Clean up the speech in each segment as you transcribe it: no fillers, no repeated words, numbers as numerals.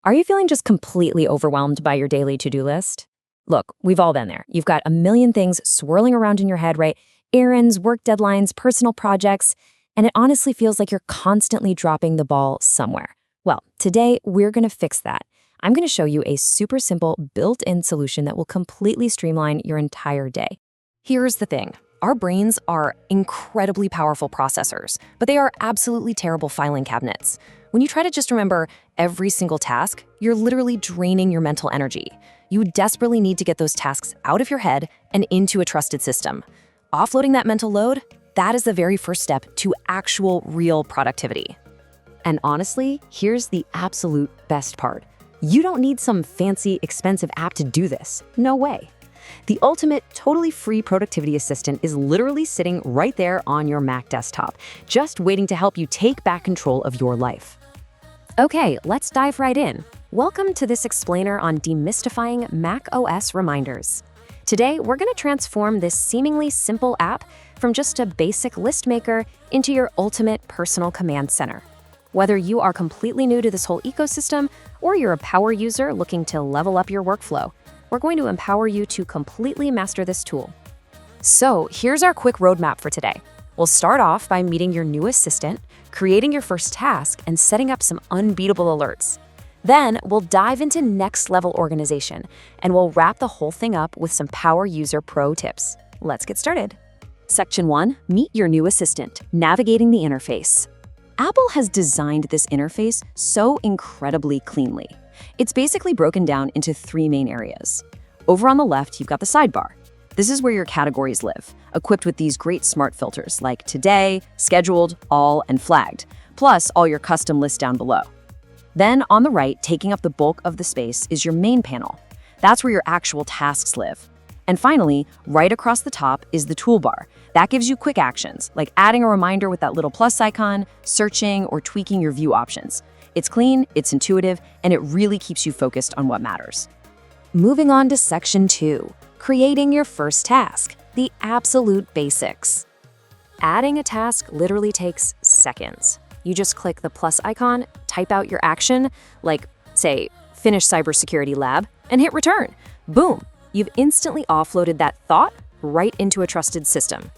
Are you feeling just completely overwhelmed by your daily to-do list? Look, we've all been there. You've got a million things swirling around in your head, right? Errands, work deadlines, personal projects, and it honestly feels like you're constantly dropping the ball somewhere. Well, today we're going to fix that. I'm going to show you a super simple built-in solution that will completely streamline your entire day. Here's the thing. Our brains are incredibly powerful processors, but they are absolutely terrible filing cabinets. When you try to just remember every single task, you're literally draining your mental energy. You desperately need to get those tasks out of your head and into a trusted system. Offloading that mental load, that is the very first step to actual real productivity. And honestly, here's the absolute best part. You don't need some fancy, expensive app to do this. No way. The ultimate, totally free productivity assistant is literally sitting right there on your Mac desktop, just waiting to help you take back control of your life. Okay, let's dive right in. Welcome to this explainer on demystifying macOS reminders. Today, we're going to transform this seemingly simple app from just a basic list maker into your ultimate personal command center. Whether you are completely new to this whole ecosystem or you're a power user looking to level up your workflow, we're going to empower you to completely master this tool. So here's our quick roadmap for today. We'll start off by meeting your new assistant, creating your first task, and setting up some unbeatable alerts. Then we'll dive into next-level organization, and we'll wrap the whole thing up with some power user pro tips. Let's get started. Section 1, meet your new assistant, navigating the interface. Apple has designed this interface so incredibly cleanly. It's basically broken down into three main areas. Over on the left, you've got the sidebar. This is where your categories live, equipped with these great smart filters like Today, Scheduled, All, and Flagged, plus all your custom lists down below. Then on the right, taking up the bulk of the space, is your main panel. That's where your actual tasks live. And finally, right across the top is the toolbar. That gives you quick actions, like adding a reminder with that little plus icon, searching, or tweaking your view options. It's clean, it's intuitive, and it really keeps you focused on what matters. Moving on to Section 2, creating your first task, the absolute basics. Adding a task literally takes seconds. You just click the plus icon, type out your action, like, say, finish cybersecurity lab, and hit return. Boom, you've instantly offloaded that thought right into a trusted system.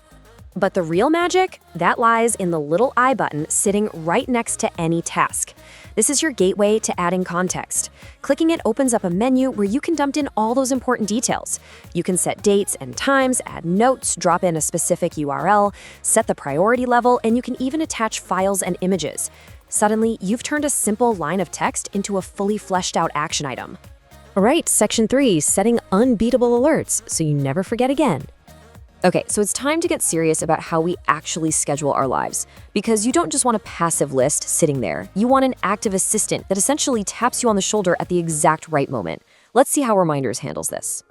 But the real magic, that lies in the little I button sitting right next to any task. This is your gateway to adding context. Clicking it opens up a menu where you can dump in all those important details. You can set dates and times, add notes, drop in a specific URL, set the priority level, and you can even attach files and images. Suddenly, you've turned a simple line of text into a fully fleshed out action item. All right, Section 3, setting unbeatable alerts so you never forget again. Okay, so it's time to get serious about how we actually schedule our lives. Because you don't just want a passive list sitting there. You want an active assistant that essentially taps you on the shoulder at the exact right moment. Let's see how Reminders handles this.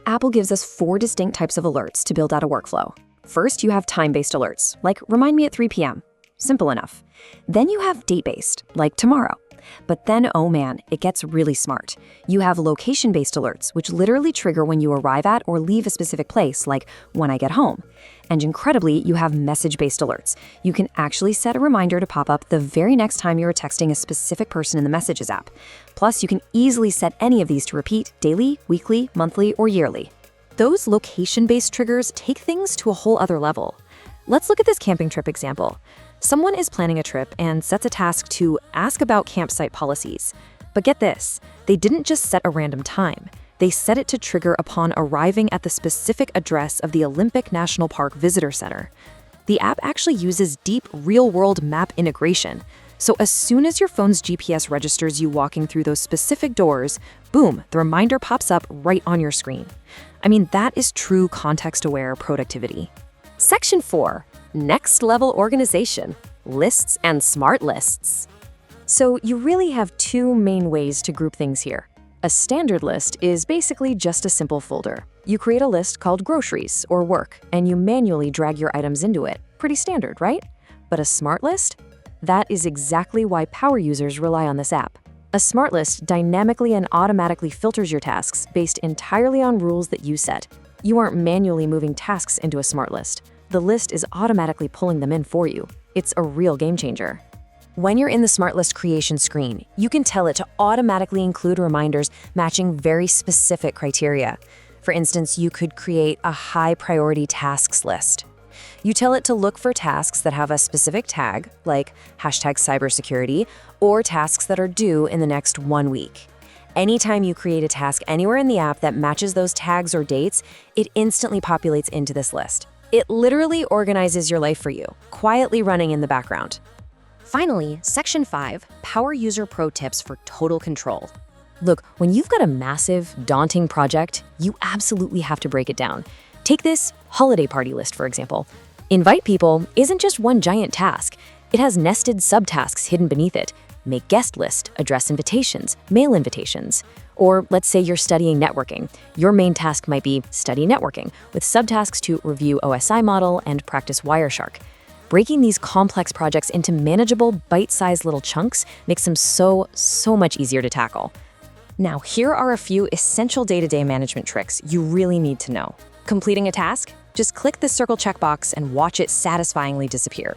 Apple gives us 4 distinct types of alerts to build out a workflow. First, you have time-based alerts, like remind me at 3 p.m. Simple enough. Then you have date-based, like tomorrow. But then, oh man, it gets really smart. You have location-based alerts, which literally trigger when you arrive at or leave a specific place, like when I get home. And incredibly, you have message-based alerts. You can actually set a reminder to pop up the very next time you're texting a specific person in the Messages app. Plus, you can easily set any of these to repeat daily, weekly, monthly, or yearly. Those location-based triggers take things to a whole other level. Let's look at this camping trip example. Someone is planning a trip and sets a task to ask about campsite policies. But get this, they didn't just set a random time. They set it to trigger upon arriving at the specific address of the Olympic National Park Visitor Center. The app actually uses deep real-world map integration. So as soon as your phone's GPS registers you walking through those specific doors, boom, the reminder pops up right on your screen. I mean, that is true context-aware productivity. Section 4. Next-level organization, lists and smart lists. So you really have 2 main ways to group things here. A standard list is basically just a simple folder. You create a list called groceries or work, and you manually drag your items into it. Pretty standard, right? But a smart list? That is exactly why power users rely on this app. A smart list dynamically and automatically filters your tasks based entirely on rules that you set. You aren't manually moving tasks into a smart list. The list is automatically pulling them in for you. It's a real game changer. When you're in the Smart List creation screen, you can tell it to automatically include reminders matching very specific criteria. For instance, you could create a high-priority tasks list. You tell it to look for tasks that have a specific tag, like #cybersecurity, or tasks that are due in the next 1 week. Anytime you create a task anywhere in the app that matches those tags or dates, it instantly populates into this list. It literally organizes your life for you, quietly running in the background. Finally, Section 5, Power User Pro Tips for total control. Look, when you've got a massive, daunting project, you absolutely have to break it down. Take this holiday party list, for example. Invite people isn't just one giant task. It has nested subtasks hidden beneath it. Make guest list, address invitations, mail invitations. Or let's say you're studying networking. Your main task might be study networking, with subtasks to review OSI model and practice Wireshark. Breaking these complex projects into manageable, bite-sized little chunks makes them so much easier to tackle. Now, here are a few essential day-to-day management tricks you really need to know. Completing a task? Just click the circle checkbox and watch it satisfyingly disappear.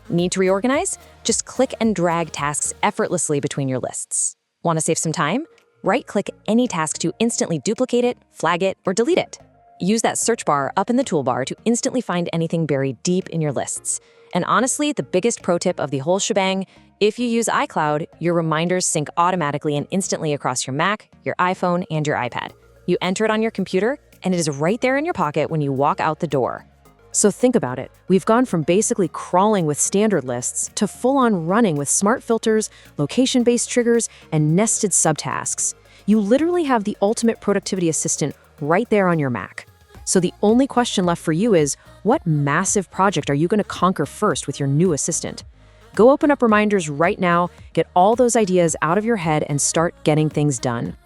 Need to reorganize? Just click and drag tasks effortlessly between your lists. Want to save some time? Right-click any task to instantly duplicate it, flag it, or delete it. Use that search bar up in the toolbar to instantly find anything buried deep in your lists. And honestly, the biggest pro tip of the whole shebang, if you use iCloud, your reminders sync automatically and instantly across your Mac, your iPhone, and your iPad. You enter it on your computer, and it is right there in your pocket when you walk out the door. So think about it. We've gone from basically crawling with standard lists to full-on running with smart filters, location-based triggers, and nested subtasks. You literally have the ultimate productivity assistant right there on your Mac. So the only question left for you is, what massive project are you going to conquer first with your new assistant? Go open up reminders right now, get all those ideas out of your head, and start getting things done.